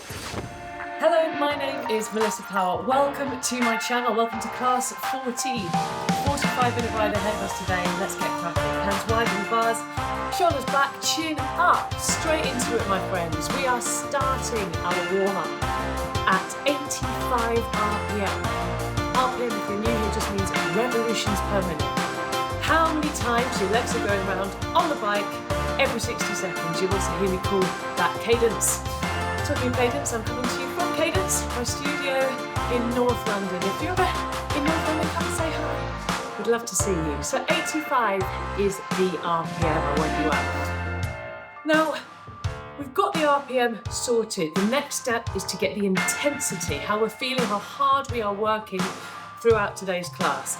Hello, my name is Melissa Power. Welcome to my channel. Welcome to class 14. 45-minute ride ahead of us today. Let's get cracking. Hands wide in the bars, shoulders back, chin up. Straight into it, my friends. We are starting our warm-up at 85 RPM. RPM, if you're new here, just means revolutions per minute. How many times your legs are going around on the bike every 60 seconds. You'll also hear me call that cadence. Talking of cadence, I'm coming to you from Cadence, my studio in North London. If you're ever in North London, come and say hi. We'd love to see you. So 85 is the RPM I want you at. Now, we've got the RPM sorted. The next step is to get the intensity, how we're feeling, how hard we are working throughout today's class.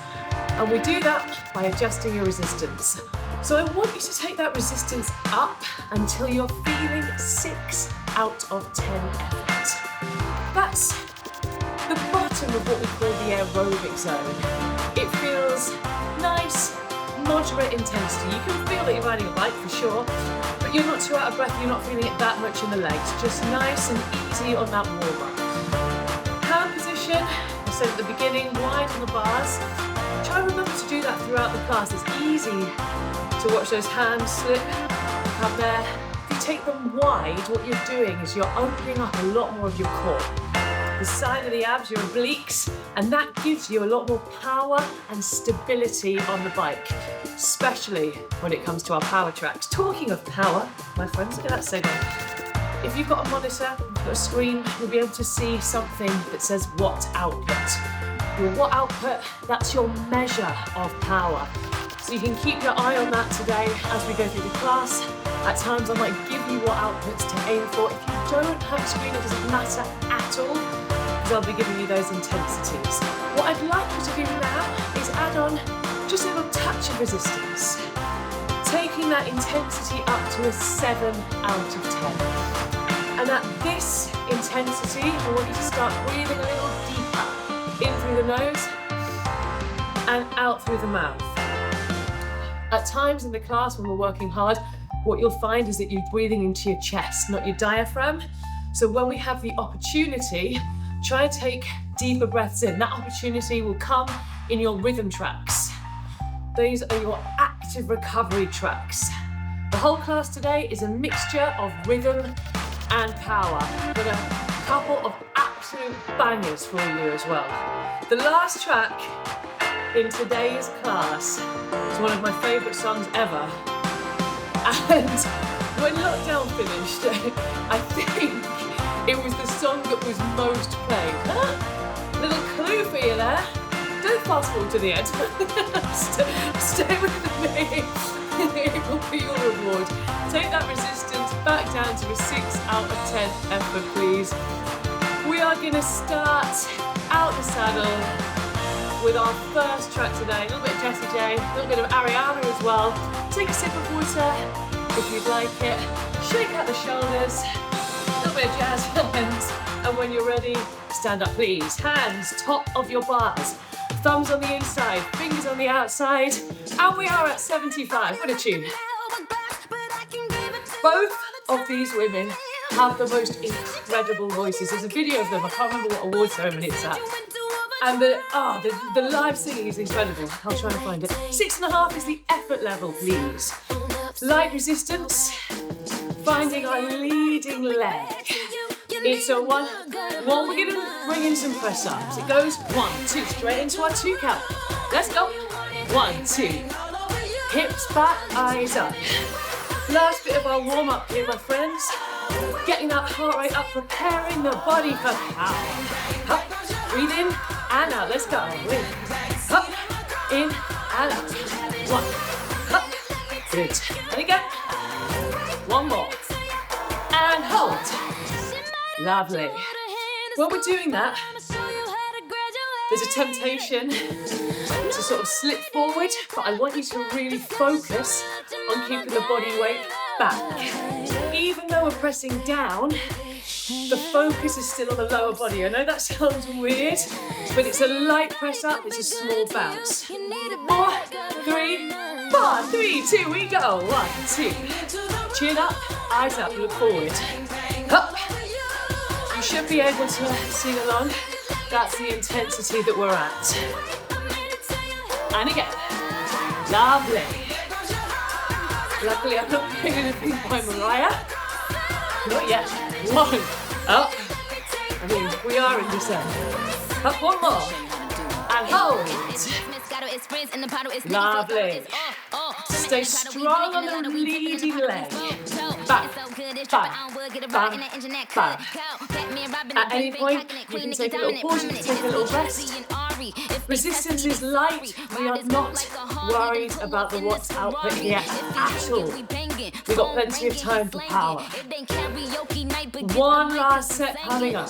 And we do that by adjusting your resistance. So I want you to take that resistance up until you're feeling 6 out of 10 effort. That's the bottom of what we call the aerobic zone. It feels nice, moderate intensity. You can feel that you're riding a bike for sure, but you're not too out of breath, you're not feeling it that much in the legs. Just nice and easy on that warm-up. Hand position, I said at the beginning, wide on the bars. Try and remember to do that throughout the class. It's easy to watch those hands slip, come there. If you take them wide, what you're doing is you're opening up a lot more of your core. The side of the abs, your obliques, and that gives you a lot more power and stability on the bike, especially when it comes to our power tracks. Talking of power, my friends, look at that segue. If you've got a monitor, you've got a screen, you'll be able to see something that says watt output. Your watt output, that's your measure of power. So you can keep your eye on that today as we go through the class. At times I might give you what outputs to aim for. If you don't have a screen, it doesn't matter at all, because I'll be giving you those intensities. What I'd like you to do now is add on just a little touch of resistance, taking that intensity up to a 7 out of 10. And at this intensity, I want you to start breathing a little deeper, in through the nose and out through the mouth. At times in the class when we're working hard, what you'll find is that you're breathing into your chest, not your diaphragm. So when we have the opportunity, try and take deeper breaths in. That opportunity will come in your rhythm tracks. These are your active recovery tracks. The whole class today is a mixture of rhythm and power. I've got a couple of absolute bangers for you as well. The last track in today's class is one of my favourite songs ever. And when lockdown finished, I think it was the song that was most played. Little clue for you there. Don't fast forward to the end. Stay with me. It will be your reward. Take that resistance back down to a 6 out of 10 effort, please. We are going to start out the saddle with our first track today. A little bit of Jessie J, a little bit of Ariana as well. Take a sip of water if you'd like it. Shake out the shoulders, a little bit of jazz hands, and when you're ready, stand up please. Hands top of your bars, thumbs on the inside, fingers on the outside, and we are at 75. What a tune. Both of these women have the most incredible voices. There's a video of them, I can't remember what award ceremony it's at. And the live singing is incredible. I'll try and find it. 6.5 is the effort level, please. Light resistance, finding our leading leg. It's a one. We're going to bring in some press ups. It goes 1, 2, straight into our 2 count. Let's go. 1, 2. Hips back, eyes up. Last bit of our warm up here, my friends. Getting that heart rate up, preparing the body for power. Up, breathe in and out. Let's go. Up, in and out. 1. Up. Good. And again. 1 more. And hold. Lovely. When we're doing that, there's a temptation to sort of slip forward, but I want you to really focus on keeping the body weight back. Even though we're pressing down, the focus is still on the lower body. I know that sounds weird, but it's a light press up, it's a small bounce. 4, 3, 4, 3, 2, we go. 1, 2. Chin up, eyes up, look forward. Up. You should be able to sing along. That's the intensity that we're at. And again. Lovely. Luckily, I'm not playing anything by Mariah. Not yet. One. Up. I mean, we are in December. Up one more. And hold. Lovely. Stay strong on the leading leg. Back, back, back, back. At any point, you can take a little pause, you can take a little rest. Resistance is light. We are not worried about the watts output here at all. We've got plenty of time for power. One last set coming up.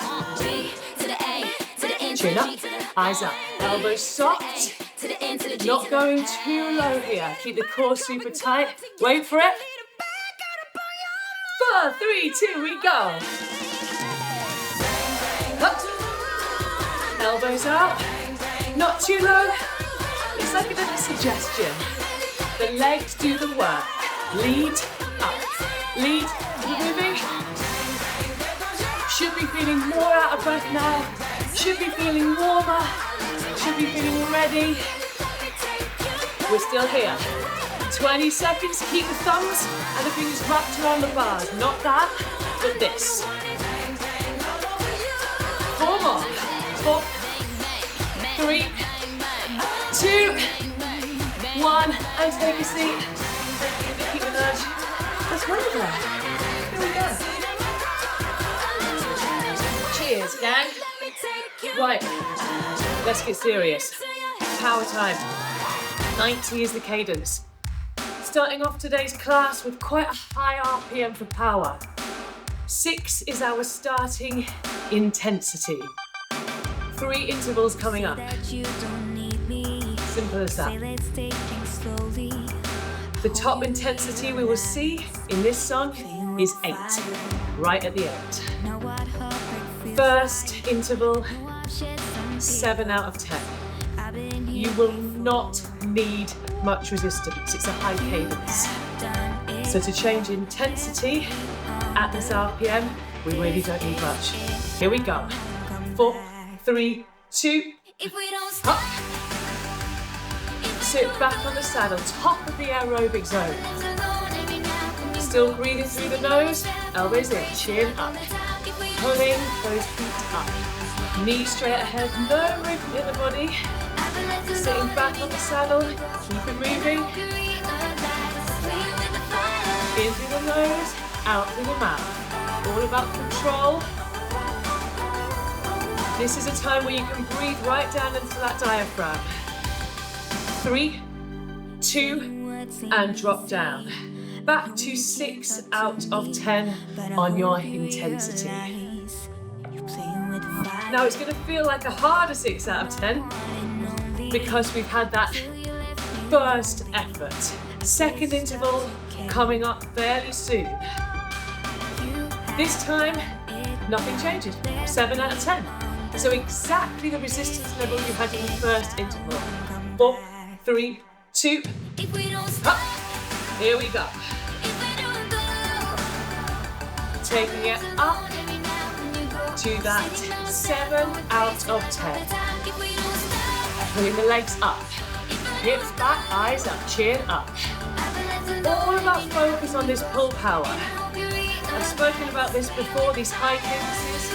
Chin up, eyes up, elbows soft. Not going too low here. Keep the core super tight. Wait for it. 4, 3, 2, we go. Up. Elbows out. Not too low. It's like a little suggestion. The legs do the work. Lead up. Lead. Moving. Should be feeling more out of breath now. Should be feeling warmer. Should be feeling ready. We're still here. 20 seconds. Keep the thumbs and the fingers wrapped around the bars. Not that, but this. 4 more. 4, 3, 2, 1, and take a seat. Keep the nudge. That's wonderful. Here we go. Cheers, gang. Right, let's get serious. Power time. 90 is the cadence. Starting off today's class with quite a high RPM for power. 6 is our starting intensity. 3 intervals coming up. Simple as that. The top intensity we will see in this song is 8, right at the end. First interval, 7 out of 10. You will not need much resistance. It's a high cadence. So to change intensity at this RPM, we really don't need much. Here we go. 4, 3, 2, up. Sit back on the saddle, top of the aerobic zone. Still breathing through the nose, elbows in, chin up. Pulling those feet up. Knees straight ahead, no movement in the body. Sitting back on the saddle, keep it moving. In through the nose, out through the mouth. All about control. This is a time where you can breathe right down into that diaphragm. 3, 2, and drop down. Back to 6 out of 10 on your intensity. Now it's going to feel like a harder 6 out of 10 because we've had that first effort. Second interval coming up fairly soon. This time, nothing changes. 7 out of 10. So exactly the resistance level you had in the first interval. 4, 3, 2, up. Here we go. Taking it up to that 7 out of 10. Pulling the legs up. Hips back, eyes up, chin up. All about focus on this pull power. I've spoken about this before, these high cadences.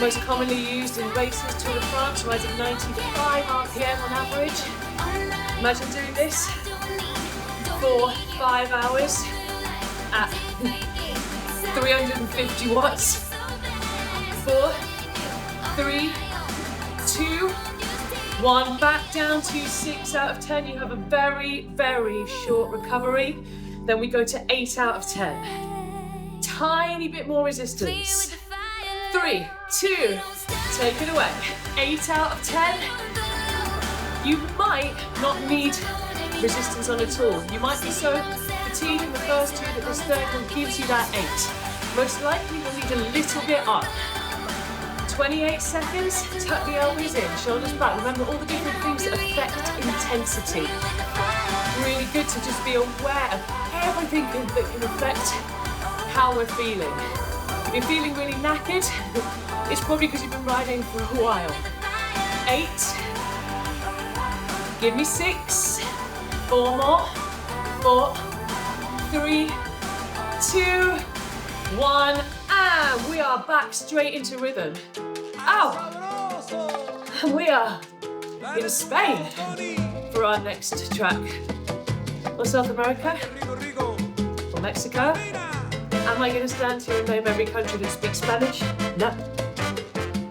Most commonly used in races, Tour de France, rising 90 to 5 RPM on average. Imagine doing this for 5 hours at 350 watts. 4, 3, 2, 1. Back down to 6 out of 10. You have a very, very short recovery. Then we go to 8 out of 10. Tiny bit more resistance. 3, 2, take it away. 8 out of 10. You might not need resistance on at all. You might be so fatigued in the first 2 that this third one gives you that 8. Most likely you'll need a little bit up. 28 seconds, tuck the elbows in, shoulders back. Remember all the different things that affect intensity. Really good to just be aware of everything that can affect how we're feeling. If you're feeling really knackered, it's probably because you've been riding for a while. 8. Give me 6. 4 more. 4, 3, 2, 1. And we are back straight into rhythm. Ow! And we are in Spain for our next track. Or South America? Or Mexico? Am I going to stand here and name every country that speaks Spanish? No.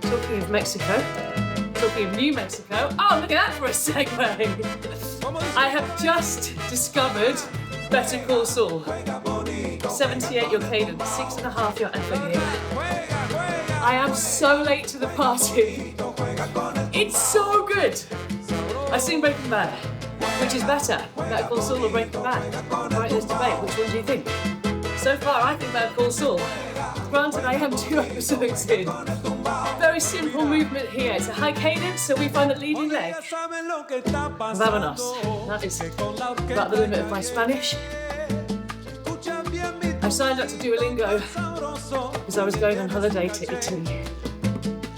Talking of Mexico, talking of New Mexico. Oh, look at that for a segue. I have just discovered Better Call Saul. 78 your cadence, 6.5 your effort here. I am so late to the party. It's so good. I sing Breaking Bad, which is better. Better Call Saul or Breaking Bad? Right, let's debate. Which one do you think? So far, I think Better Call Saul. Granted, I am 2 episodes in. Very simple movement here. It's a high cadence, so we find the leading leg. Vámonos. That is about the limit of my Spanish. I signed up to Duolingo because I was going on holiday to Italy.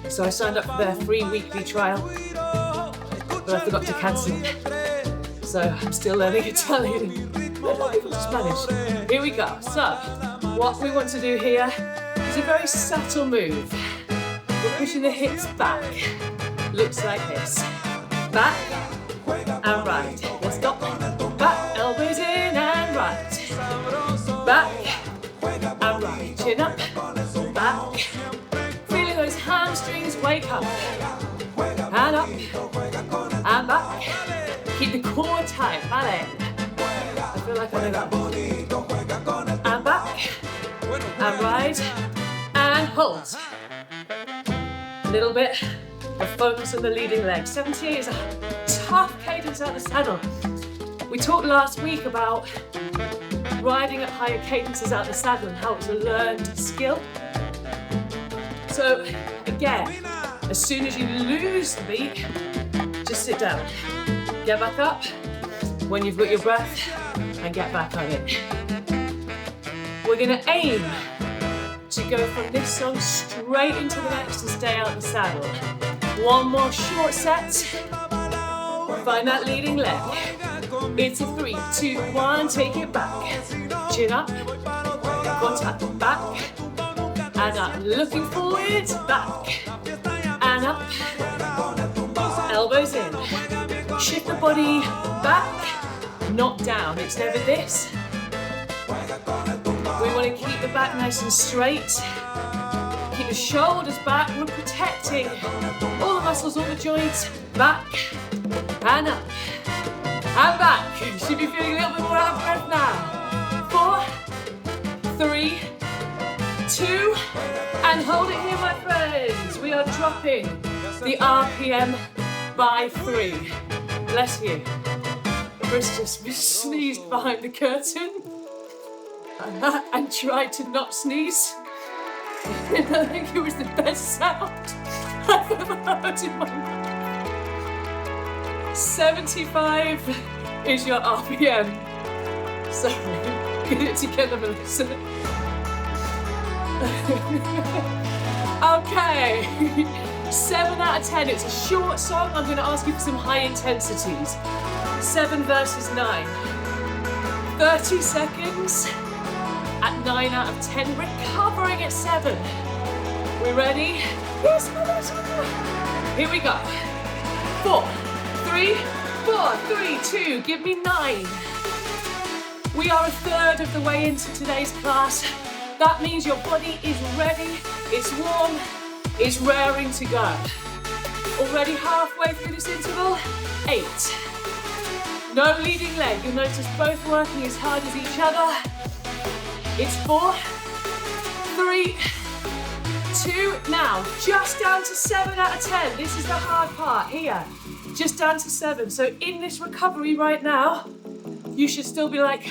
So I signed up for their free weekly trial, but I forgot to cancel it. So I'm still learning Italian. Spanish. Here we go. So, what we want to do here is a very subtle move. We're pushing the hips back. Looks like this. Back and right. Let's stop. Back, elbows in and right. Back and right. Chin up. Back. Feeling those hamstrings wake up. And up. And back. Keep the core tight. Ballet. I feel like I know that one. And back. And right. And hold. A little bit of focus on the leading leg. 78 is a tough cadence out of the saddle. We talked last week about riding at higher cadences out of the saddle and how it's a learned skill. So again, as soon as you lose the beat, just sit down. Get back up when you've got your breath and get back on it. We're gonna aim to go from this song straight into the next and stay out the saddle. One more short set. Find that leading leg. It's a 3, 2, 1, take it back. Chin up, contact back, and up. Looking forward, back, and up. Elbows in. Shift the body back, not down. It's never this. We want to keep the back nice and straight. Keep the shoulders back. We're protecting all the muscles, all the joints. Back and up and back. You should be feeling a little bit more out of breath now. 4, 3, 2, and hold it here, my friends. We are dropping the RPM by 3. Bless you. Chris just sneezed behind the curtain and tried to not sneeze. I think it was the best sound I've ever heard in my life. 75 is your RPM. Sorry, get it together, Melissa. Okay, 7 out of 10. It's a short song. I'm going to ask you for some high intensities. 7 versus 9. 30 seconds at 9 out of 10. Recovering at 7. We ready? Yes, here we go. 4, 3, 4, 3, 2. Give me 9. We are a third of the way into today's class. That means your body is ready, it's warm, it's raring to go. Already halfway through this interval. 8. No leading leg. You'll notice both working as hard as each other. It's 4, 3, 2. Now, just down to 7 out of 10. This is the hard part here. Just down to 7. So in this recovery right now, you should still be like,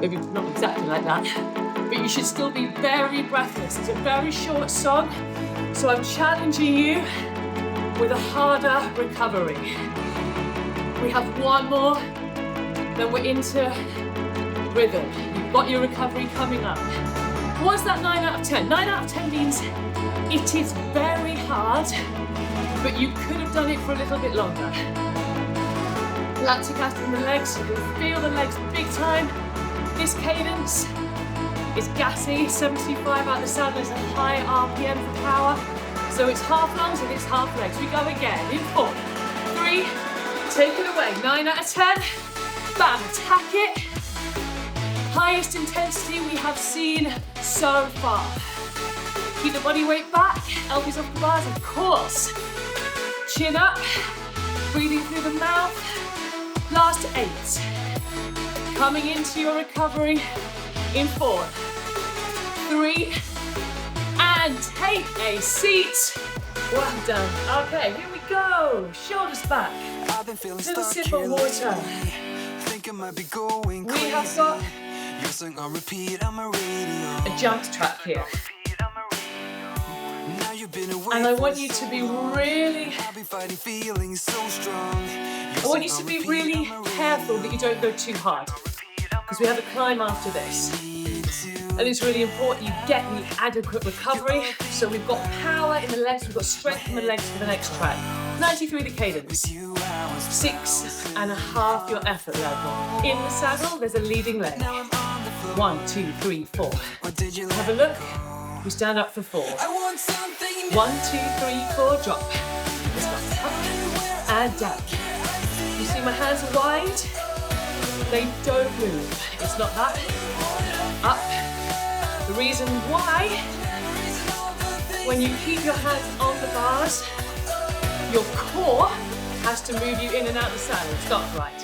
maybe not exactly like that, but you should still be very breathless. It's a very short song, so I'm challenging you with a harder recovery. We have one more, then we're into rhythm. You got your recovery coming up. What's that 9 out of 10? 9 out of 10 means it is very hard, but you could have done it for a little bit longer. Lactic acid in the legs, you can feel the legs big time. This cadence is gassy, 75 out the saddle is a high RPM for power. So it's half lungs and it's half legs. We go again in 4, 3, take it away, 9 out of 10. Bam, attack it. Highest intensity we have seen so far. Keep the body weight back, elbows off the bars, of course. Chin up, breathing through the mouth. Last 8. Coming into your recovery in 4, 3, and take a seat. Well done. Okay, here we go. Shoulders back. Little sip of water. We have got a jump track here. And I want you to be really careful that you don't go too hard, because we have a climb after this. And it's really important you get the adequate recovery. So we've got power in the legs, we've got strength in the legs for the next track. 93 the cadence. 6.5 your effort level. In the saddle, there's a leading leg. 1, 2, 3, 4. Have a look. We stand up for 4. 1, 2, 3, 4, drop. Let's go. Up and down. You see my hands are wide? They don't move. It's not that. Up. The reason why, when you keep your hands on the bars, your core has to move you in and out of the saddle. Stop right.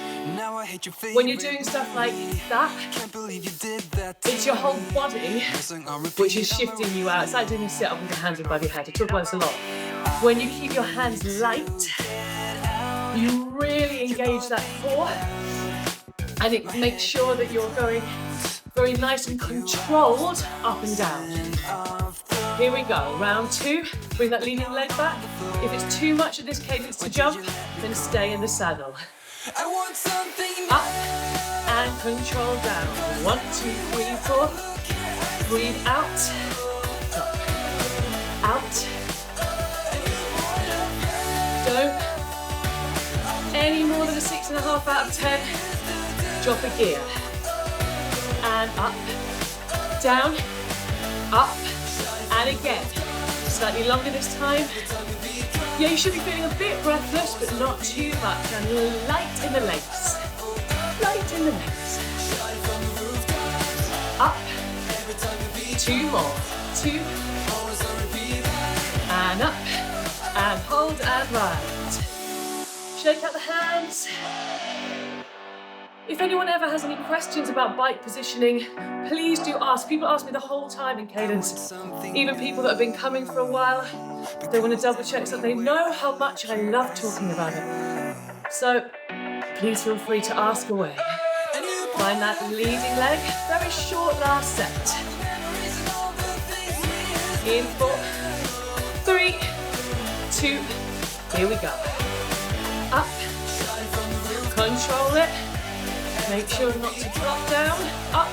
When you're doing stuff like that, it's your whole body which is shifting you out. It's like doing a sit-up with your hands above your head. I talk about this a lot. When you keep your hands light, you really engage that core, and it makes sure that you're going very nice and controlled up and down. Here we go, round 2. Bring that leading leg back. If it's too much of this cadence to jump, then stay in the saddle. Up and control down. 1, 2, 3, 4. Breathe out. Drop. Out. Don't. Any more than a 6.5 out of 10. Drop a gear. And up. Down. Up. And again. Slightly longer this time. Yeah, you should be feeling a bit breathless, but not too much. And light in the legs. Light in the legs. Up. 2 more. 2. And up. And hold and right. Shake out the hands. If anyone ever has any questions about bike positioning, please do ask. People ask me the whole time in cadence. Even people that have been coming for a while, they want to double check so they know how much I love talking about it. So please feel free to ask away. Find that leading leg, very short last set. In 4, 3, 2, here we go. Up, control it. Make sure not to drop down, up,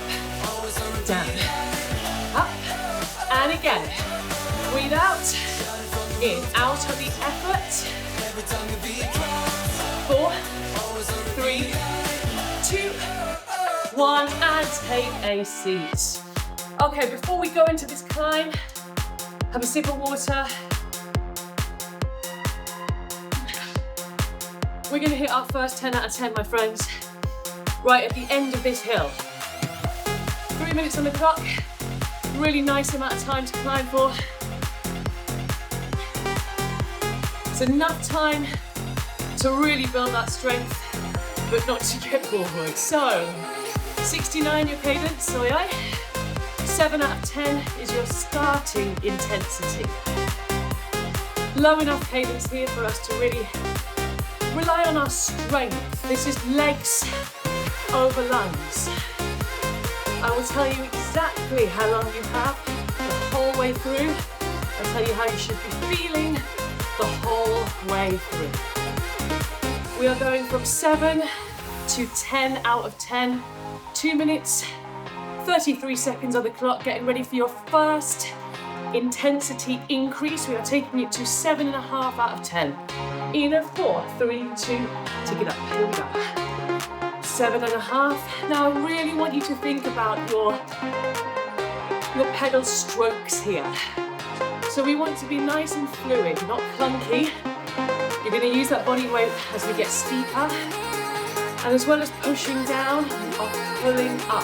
down, up, and again. Breathe out, in, out of the effort. 4, 3, 2, 1, and take a seat. Okay, before we go into this climb, have a sip of water. We're gonna hit our first 10 out of 10, my friends. Right at the end of this hill. 3 minutes on the clock. Really nice amount of time to climb for. It's enough time to really build that strength, but not to get forward. So, 69 your cadence, aye aye. 7 out of 10 is your starting intensity. Low enough cadence here for us to really rely on our strength. This is legs over lungs. I will tell you exactly how long you have the whole way through. I'll tell you how you should be feeling the whole way through. We are going from 7 to 10 out of 10. 2 minutes, 33 seconds on the clock, getting ready for your first intensity increase. We are taking it to 7.5 out of 10. In a 4, 3, 2, take it up, here we go. 7.5. Now I really want you to think about your pedal strokes here. So we want it to be nice and fluid, not clunky. You're going to use that body weight as we get steeper. And as well as pushing down, you are pulling up.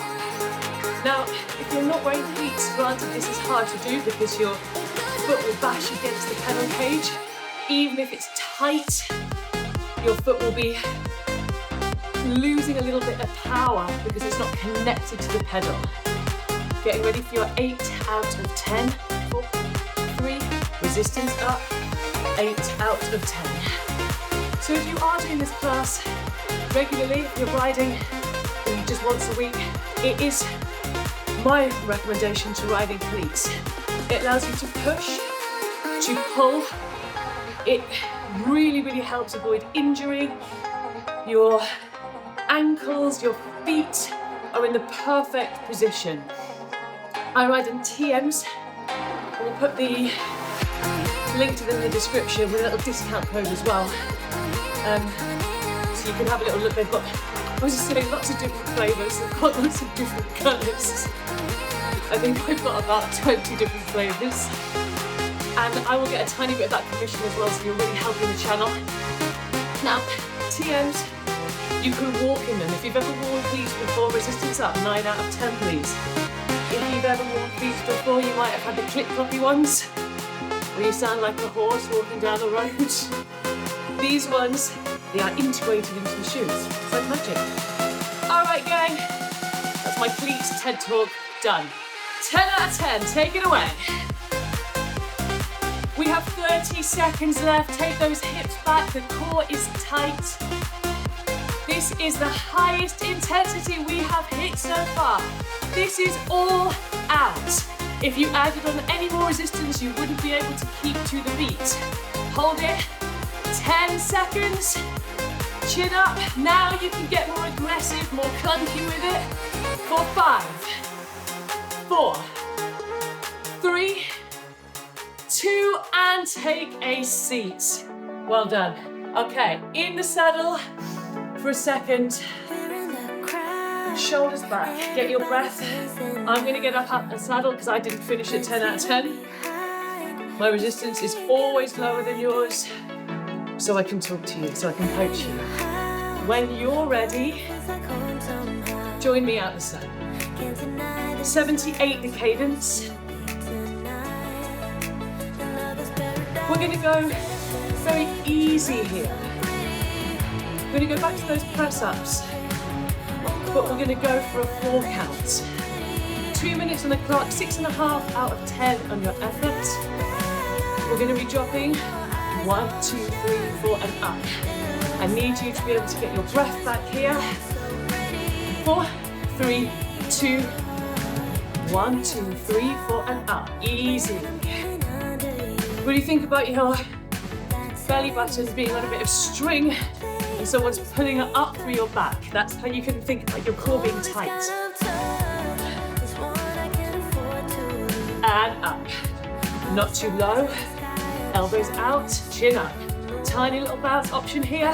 Now, if you're not wearing cleats, granted this is hard to do because your foot will bash against the pedal cage. Even if it's tight, your foot will be losing a little bit of power because it's not connected to the pedal. Getting ready for your 8 out of 10. 4, 3, resistance up, 8 out of 10. So if you are doing this class regularly, if you're riding just once a week, it is my recommendation to ride in cleats. It allows you to push, to pull. It really, really helps avoid injury. Your ankles, your feet are in the perfect position. I ride in TMs. We'll put the link to them in the description with a little discount code as well. So you can have a little look. They've got, I was just saying, lots of different flavours. They've got lots of different colours. I think I've got about 20 different flavours. And I will get a tiny bit of that commission as well, so you're really helping the channel. Now, TMs, you can walk in them. If you've ever worn cleats before, resistance up, 9 out of 10 please. If you've ever worn cleats before, you might have had the clip-cloppy ones, where you sound like a horse walking down the road. These ones, they are integrated into the shoes. It's like magic. All right, gang, that's my cleats TED Talk done. 10 out of 10, take it away. We have 30 seconds left. Take those hips back, the core is tight. This is the highest intensity we have hit so far. This is all out. If you added on any more resistance, you wouldn't be able to keep to the beat. Hold it, 10 seconds. Chin up, now you can get more aggressive, more clunky with it. For 5, 4, 3, 2, and take a seat. Well done. Okay, in the saddle for a second. Shoulders back, get your breath. I'm gonna get up the saddle because I didn't finish at 10 out of 10. My resistance is always lower than yours, so I can talk to you, so I can coach you. When you're ready, join me out the saddle. 78 the cadence. We're gonna go very easy here. We're gonna go back to those press-ups, but we're gonna go for a 4 count. 2 minutes on the clock, 6.5 out of 10 on your effort. We're gonna be dropping 1, 2, 3, 4, and up. I need you to be able to get your breath back here. 4, 3, 2, 1, 2, 3, 4, and up. Easy. Really think about your belly button being on a bit of string and someone's pulling it up through your back. That's how you can think about your core being tight. And up. Not too low. Elbows out, chin up. Tiny little bounce option here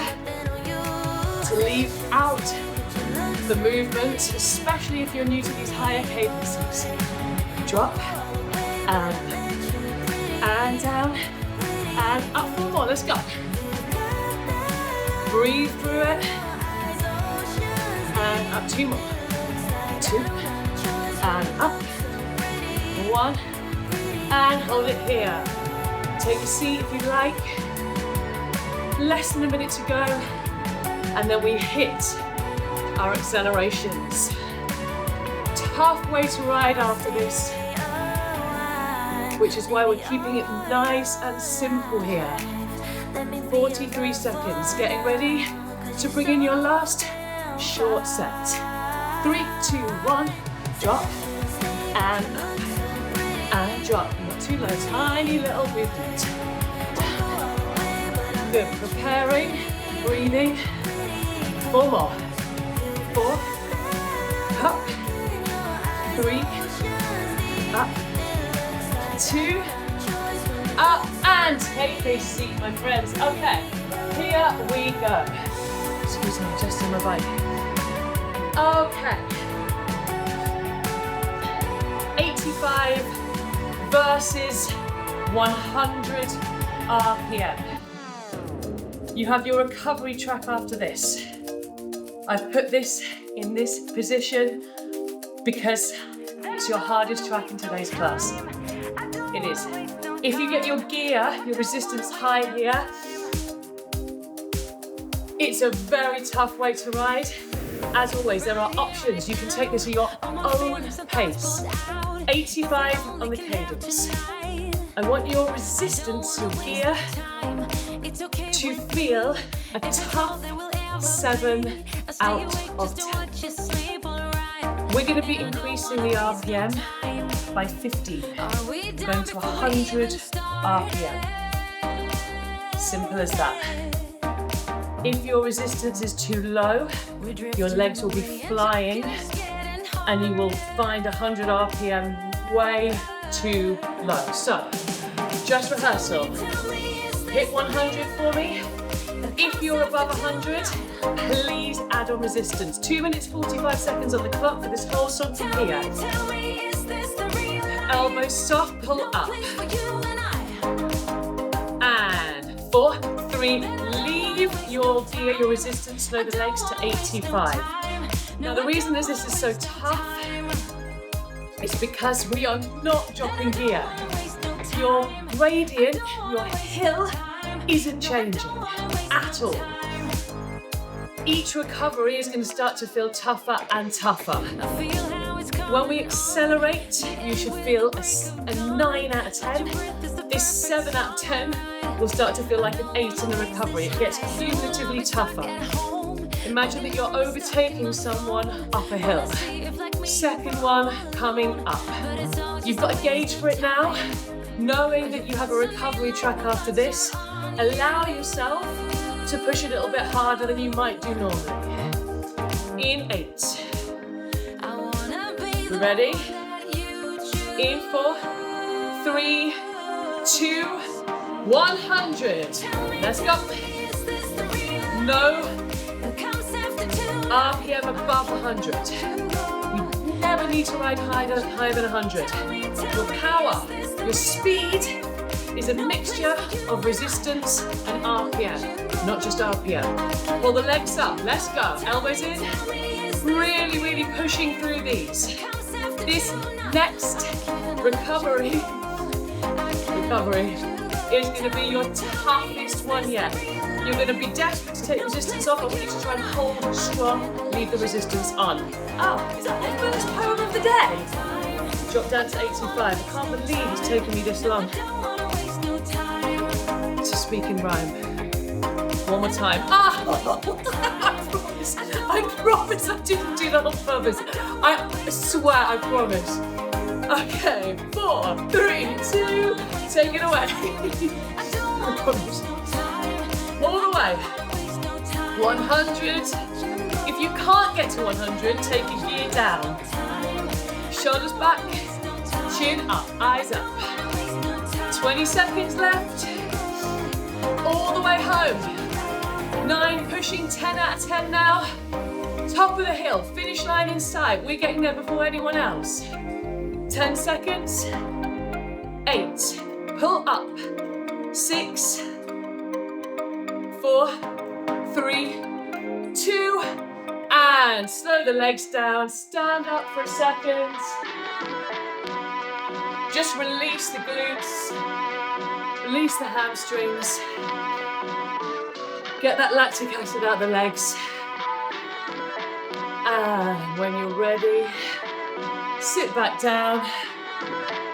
to leave out the movement, especially if you're new to these higher cadences. Drop, and down, and up 4 more, let's go. Breathe through it, and up 2 more. 2, and up, 1, and hold it here. Take a seat if you like. Less than a minute to go, and then we hit our accelerations. Tough way to ride after this, which is why we're keeping it nice and simple here. 43 seconds, getting ready to bring in your last short set. 3, 2, 1, drop, and up, and drop. Not too low, tiny little movement. Good, preparing, breathing. 4 more. 4, up, 3, up, 2, up, and take a seat, my friends. Okay, here we go. Excuse me, adjusting my bike. Okay. 85 versus 100 RPM. You have your recovery track after this. I've put this in this position because it's your hardest track in today's class. It is. If you get your gear, your resistance high here, it's a very tough way to ride. As always, there are options. You can take this at your own pace. 85 on the cadence. I want your resistance, your gear, to feel a tough 7 out of 10. We're going to be increasing the RPM by 50, going to 100 RPM. Simple as that. If your resistance is too low, your legs will be flying and you will find 100 RPM way too low. So, just rehearsal. Hit 100 for me. If you're above 100, please add on resistance. 2 minutes, 45 seconds on the clock for this whole song from here. Elbows soft, pull up. And 4, 3, leave your gear, your resistance, slow the legs to 85. Now the reason this is so tough is because we are not dropping gear. Your gradient, your hill isn't changing at all. Each recovery is going to start to feel tougher and tougher. When we accelerate, you should feel a 9 out of 10. This 7 out of 10 will start to feel like an 8 in the recovery. It gets cumulatively tougher. Imagine that you're overtaking someone up a hill. Second one coming up. You've got a gauge for it now. Knowing that you have a recovery track after this, allow yourself to push a little bit harder than you might do normally. In 8. Ready? In 4, 3, 2, 100. Let's go. No RPM above 100. You never need to ride higher than 100. Your power, your speed is a mixture of resistance and RPM, not just RPM. Pull the legs up, let's go. Elbows in, really, really pushing through these. This next recovery is going to be your toughest one yet. You're going to be desperate to take resistance off. I want you to try and hold strong, leave the resistance on. Oh, is that the first poem of the day? Drop down to 85. I can't believe it's taken me this long to speak in rhyme. One more time. Ah! I promise I didn't do that on purpose. I swear, I promise. Okay, 4, 3, 2, take it away. I promise. All the way. 100. If you can't get to 100, take your gear down. Shoulders back, chin up, eyes up. 20 seconds left. All the way home. 9, pushing 10 out of 10 now. Top of the hill, finish line in sight. We're getting there before anyone else. 10 seconds. 8, pull up. 6, 4, 3, 2, and slow the legs down. Stand up for a second. Just release the glutes. Release the hamstrings. Get that lactic acid out of the legs. And when you're ready, sit back down.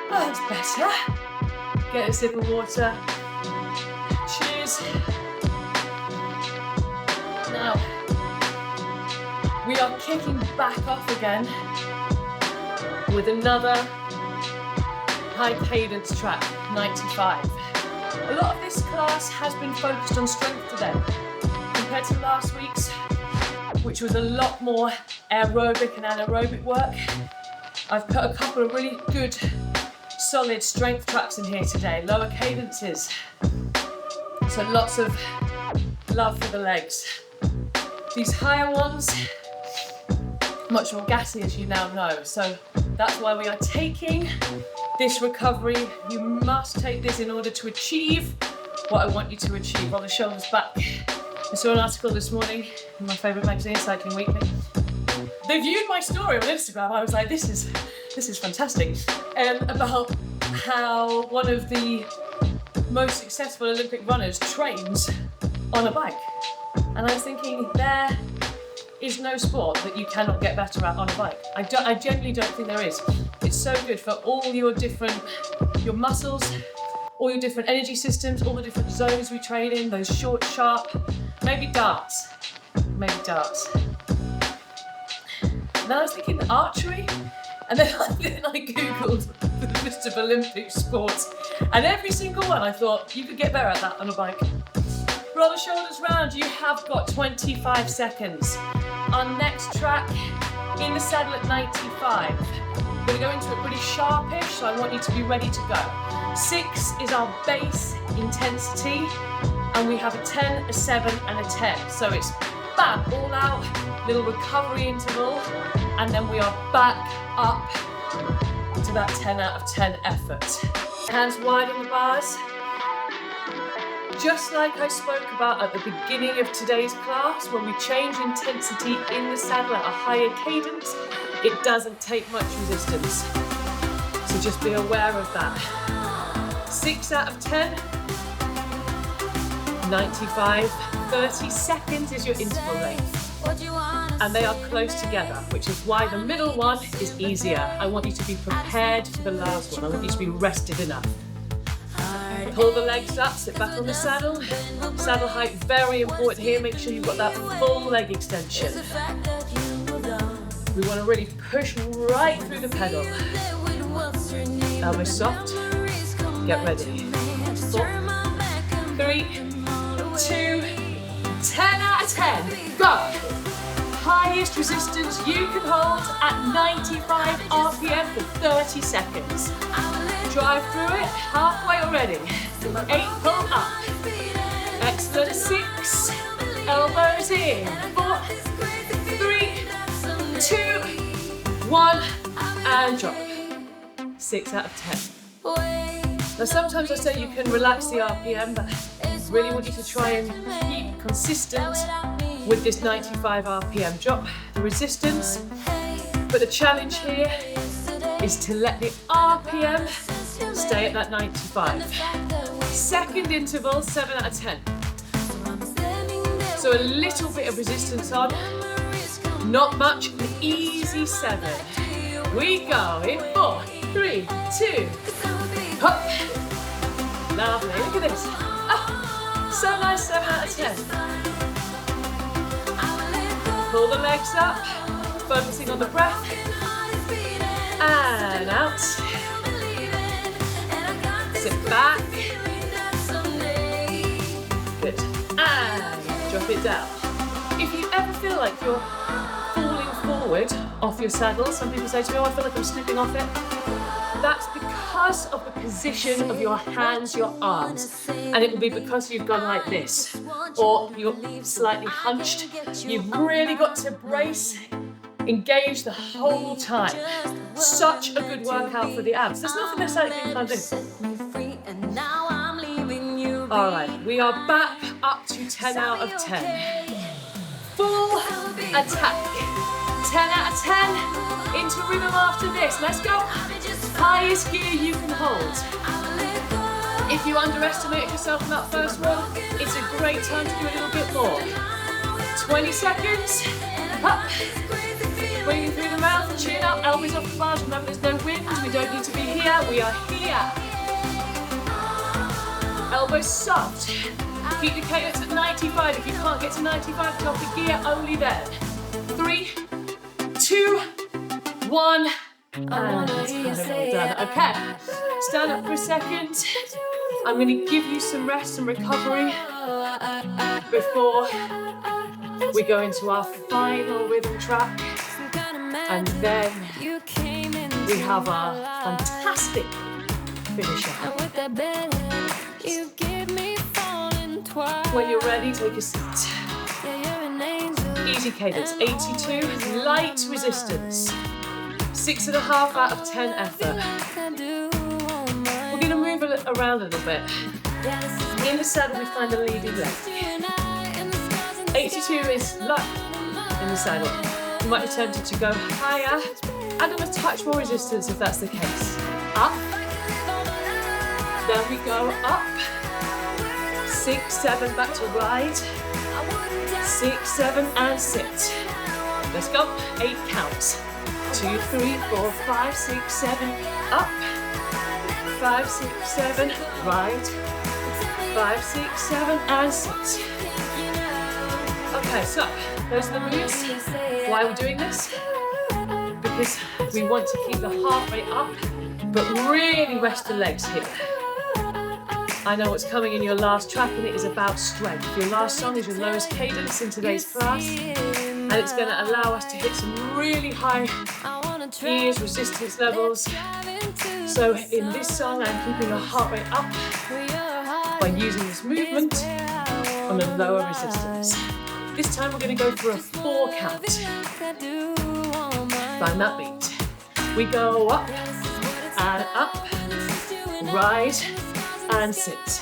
Oh, that's better. Get a sip of water. Cheers. Now, we are kicking back off again with another high cadence track, 95. A lot of this class has been focused on strength today, compared to last week's, which was a lot more aerobic and anaerobic work. I've put a couple of really good, solid strength tracks in here today, lower cadences. So lots of love for the legs. These higher ones, much more gassy as you now know. So that's why we are taking this recovery. You must take this in order to achieve what I want you to achieve. Roll the shoulders back. I saw an article this morning in my favourite magazine, Cycling Weekly. They viewed my story on Instagram. I was like, this is fantastic. About how one of the most successful Olympic runners trains on a bike. And I was thinking, there is no sport that you cannot get better at on a bike. I genuinely don't think there is. It's so good for all your muscles, all your different energy systems, all the different zones we train in, those short, sharp, maybe darts. And then I was thinking archery, and then I Googled the list of Olympic sports, and every single one I thought, you could get better at that on a bike. Roll the shoulders round, you have got 25 seconds. Our next track, in the saddle at 95. We're going to go into it pretty sharpish, so I want you to be ready to go. 6 is our base intensity, and we have a 10, a 7, and a 10. So it's bam, all out, little recovery interval, and then we are back up to that 10 out of 10 effort. Hands wide on the bars. Just like I spoke about at the beginning of today's class, when we change intensity in the saddle at a higher cadence, it doesn't take much resistance. So just be aware of that. 6 out of 10, 95, 30 seconds is your interval length. And they are close together, which is why the middle one is easier. I want you to be prepared for the last one. I want you to be rested enough. Pull the legs up, sit back on the saddle. Saddle height, very important here. Make sure you've got that full leg extension. We want to really push right through the pedal. Elbows soft. Get ready. 4, 3, 2, 10 out of 10. Go! Highest resistance you can hold at 95 RPM for 30 seconds. Drive through it, halfway already. 8, pull up. Excellent. 6, elbows in. 4, 3, 2, 1, and drop. 6 out of 10. Now sometimes I say you can relax the RPM, but I really want you to try and keep consistent with this 95 RPM drop. The resistance, but the challenge here is to let the RPM stay at that 95. Second interval, 7 out of 10. So a little bit of resistance on, not much, an easy 7. We go in 4, 3, 2, hop. Lovely, look at this. Oh, so nice, 7 out of 10. Pull the legs up, focusing on the breath, and out. Sit back. Good. And drop it down. If you ever feel like you're falling forward off your saddle, some people say to me, oh, I feel like I'm slipping off it. That's because of the position of your hands, your arms. And it will be because you've gone like this, or you're slightly hunched. You've really got to brace, engage the whole time. Such a good workout for the abs. There's nothing necessarily you can't do. All right, we are back up to 10 out of 10. Full attack. 10 out of 10. Into rhythm after this. Let's go. Highest gear you can hold. If you underestimate yourself in that first one, it's a great time to do a little bit more. 20 seconds. Up. Breathing through the mouth, chin up, elbows off the bars. Remember, there's no wind. We don't need to be here. We are here. Elbows soft. Keep the cadence at 95. If you can't get to 95, drop the gear only then. 3, 2, 1. And done. Okay, stand up for a second. I'm going to give you some rest and recovery before we go into our final rhythm track. And then we have our fantastic finisher. When you're ready, take a seat. Easy cadence, 82, light resistance. 6.5 out of 10 effort. We're going to move around a little bit. In the saddle, we find the leading leg. 82 is light in the saddle. You might be tempted to go higher, add on a touch more resistance if that's the case. Up, then we go up. 6, 7, back to ride. 6, 7, and sit. Let's go. 8 counts. 2, 3, 4, 5, 6, 7, up. 5, 6, 7, ride. 5, 6, 7, and sit. Okay, so those are the moves. Why are we doing this? Because we want to keep the heart rate up, but really rest the legs here. I know what's coming in your last track, and it is about strength. Your last song is your lowest cadence in today's class, and it's going to allow us to hit some really high gears, resistance levels. So in this song, I'm keeping our heart rate up by using this movement on a lower resistance. This time we're going to go for a 4 count. Find that beat. We go up and up, ride and sit.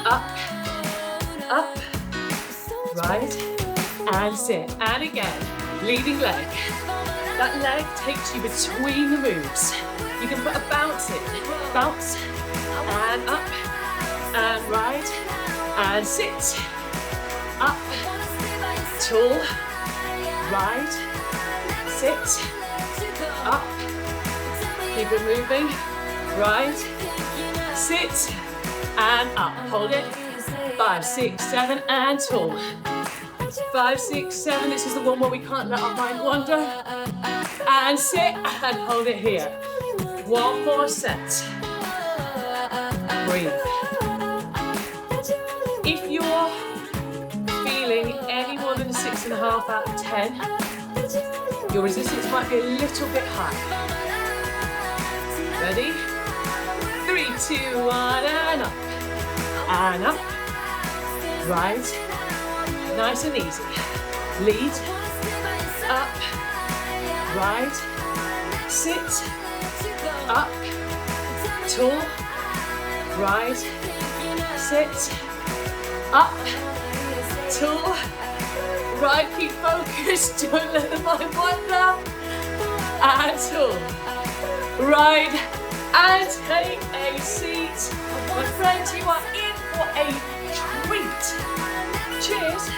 Up, up, ride and sit. And again, leading leg. That leg takes you between the moves. You can put a bounce in. Bounce and up and ride and sit. Up, tall, ride, sit, up, keep it moving, ride, sit, and up. Hold it. 5, 6, 7, and tall. 5, 6, 7. This is the one where we can't let our mind wander. And sit and hold it here. One more set. Breathe. If you're feeling any more than 6.5 out of 10, your resistance might be a little bit high. Ready? 3, 2, 1, and up. And up. Right. Nice and easy. Lead. Up. Right. Sit. Up. Tall. Right. Sit. Up. Tall. Right. Keep focused. Don't let the mind wander. And tall. Right. And take a seat. My friends, you are in for a treat. Cheers.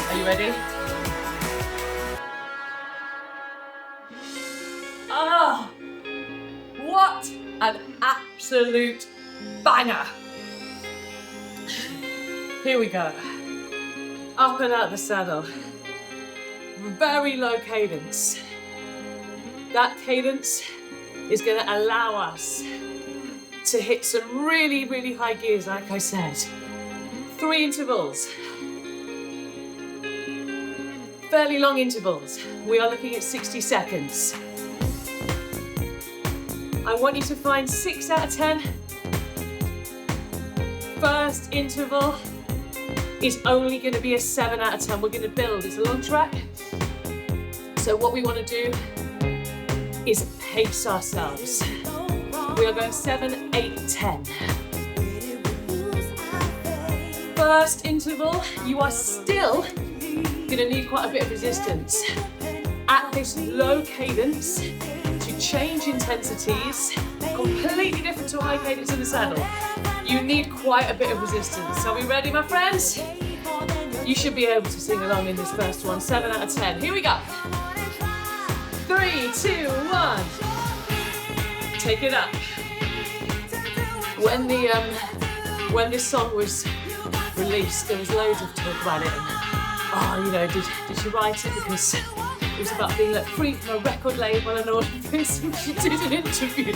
Are you ready? Oh, what an absolute banger. Here we go. Up and out the saddle. Very low cadence. That cadence is going to allow us to hit some really, really high gears, like I said. 3 intervals. Fairly long intervals. We are looking at 60 seconds. I want you to find 6 out of 10. First interval is only going to be a 7 out of 10. We're going to build. It's a long track. So what we want to do is pace ourselves. We are going 7, 8, 10. First interval, you are still going to need quite a bit of resistance. At this low cadence, to change intensities, completely different to a high cadence in the saddle, you need quite a bit of resistance. Are we ready, my friends? You should be able to sing along in this first one. 7 out of 10. Here we go. 3, 2, 1. Take it up. When this song was released, there was loads of talk about it. And, did she write it? Because it was about being let free from a record label and all of this. And she did an interview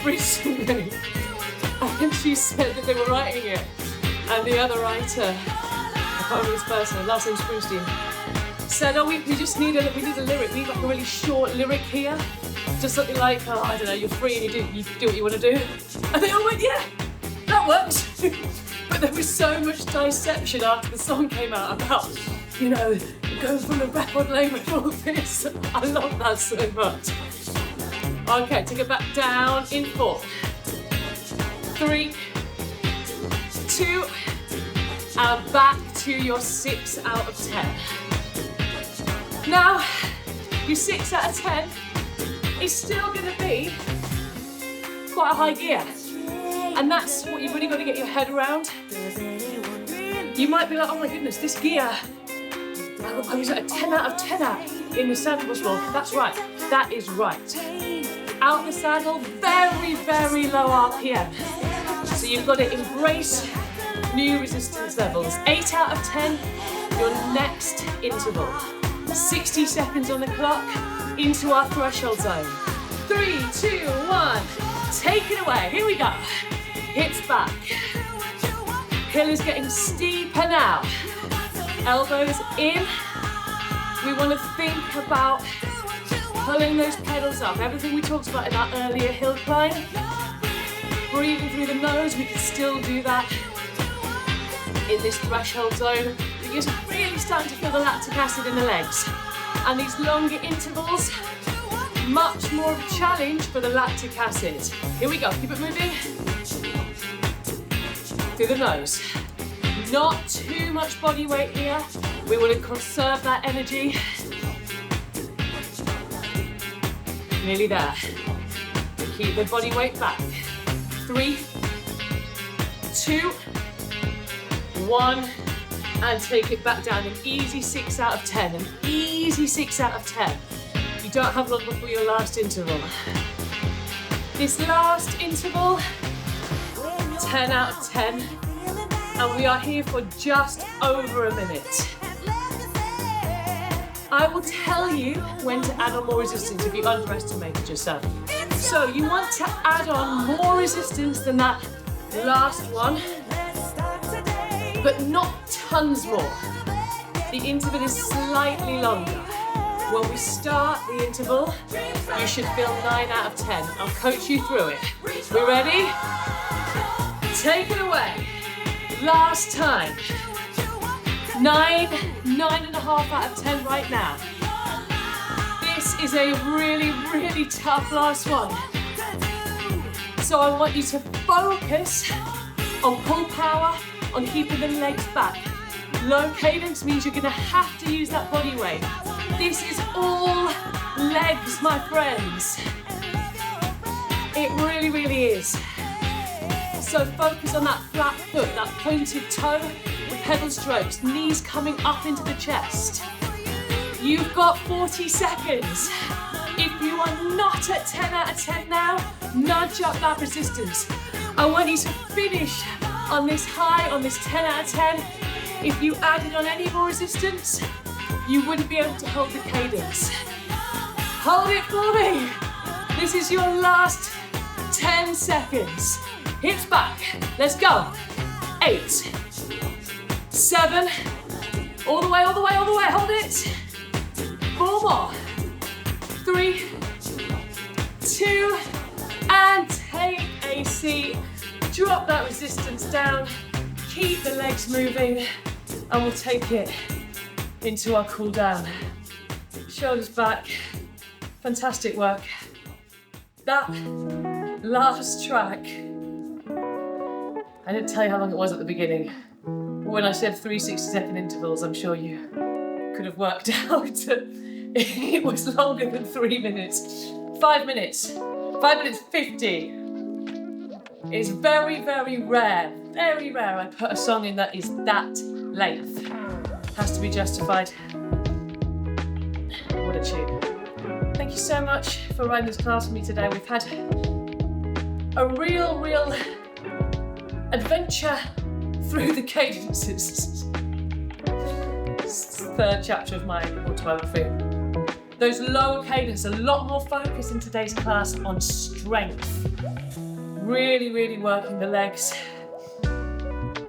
recently, and she said that they were writing it, and the other writer, I can't remember this person, last name Springsteen, said, oh, we just need a lyric. We need like a really short lyric here. Just something like, oh, I don't know, you're free and you do what you want to do. And they all went, yeah, that works. But there was so much dissection after the song came out about, you know, going from the record label and all this. I love that so much. Okay, take it back down in 4, 3, 2, and back to your 6 out of 10. Now, your 6 out of 10 is still going to be quite a high gear. And that's what you've really got to get your head around. You might be like, oh my goodness, this gear, I was at a 10 out of 10 out in the saddle before. That's right, that is right. Out the saddle, very, very low RPM. So you've got to embrace new resistance levels. 8 out of 10, your next interval. 60 seconds on the clock into our threshold zone. 3, 2, 1, take it away. Here we go. Hips back. Hill is getting steeper now. Elbows in. We want to think about pulling those pedals up. Everything we talked about in our earlier hill climb. Breathing through the nose, we can still do that in this threshold zone. But you're really starting to feel the lactic acid in the legs. And these longer intervals, much more of a challenge for the lactic acid. Here we go, keep it moving. Through the nose. Not too much body weight here. We want to conserve that energy. Nearly there. Keep the body weight back. 3, 2, 1, and take it back down. An easy 6 out of 10. An easy 6 out of 10. You don't have long before your last interval. This last interval, 10 out of 10, and we are here for just over a minute. I will tell you when to add on more resistance if you underestimated yourself. So you want to add on more resistance than that last one, but not tons more. The interval is slightly longer. When we start the interval, you should feel 9 out of 10. I'll coach you through it. We ready? Take it away. Last time. 9.5 out of 10 right now. This is a really, really tough last one. So I want you to focus on pull power, on keeping the legs back. Low cadence means you're going to have to use that body weight. This is all legs, my friends. It really, really is. So focus on that flat foot, that pointed toe with pedal strokes, knees coming up into the chest. You've got 40 seconds. If you are not at 10 out of 10 now, nudge up that resistance. I want you to finish on this high, on this 10 out of 10. If you added on any more resistance, you wouldn't be able to hold the cadence. Hold it for me. This is your last 10 seconds. Hips back. Let's go. 8, 7, all the way, all the way, all the way. Hold it. 4 more. 3, 2, and take a seat. Drop that resistance down. Keep the legs moving, and we'll take it into our cool down. Shoulders back. Fantastic work. That last track, I didn't tell you how long it was at the beginning. When I said 3 60-second intervals, I'm sure you could have worked out it was longer than 3 minutes. 5 minutes. 5 minutes 50. It's very, very rare I put a song in that is that length. Has to be justified. What a tune. Thank you so much for riding this class with me today. We've had a real adventure through the cadences. It's the 3rd chapter of my autobiography. Those lower cadence, a lot more focus in today's class on strength. Really working the legs.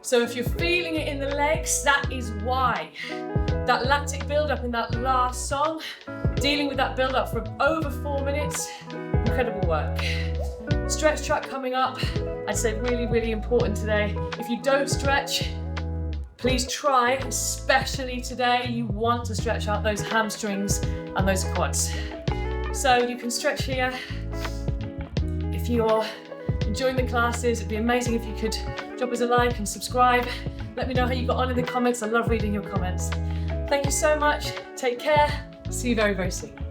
So if you're feeling it in the legs, that is why. That lactic build-up in that last song, dealing with that build-up for over 4 minutes, incredible work. Stretch track coming up, I'd say really, really important today. If you don't stretch, please try, especially today, you want to stretch out those hamstrings and those quads. So you can stretch here. If you're enjoying the classes, it'd be amazing if you could drop us a like and subscribe. Let me know how you got on in the comments. I love reading your comments. Thank you so much. Take care. See you very, very soon.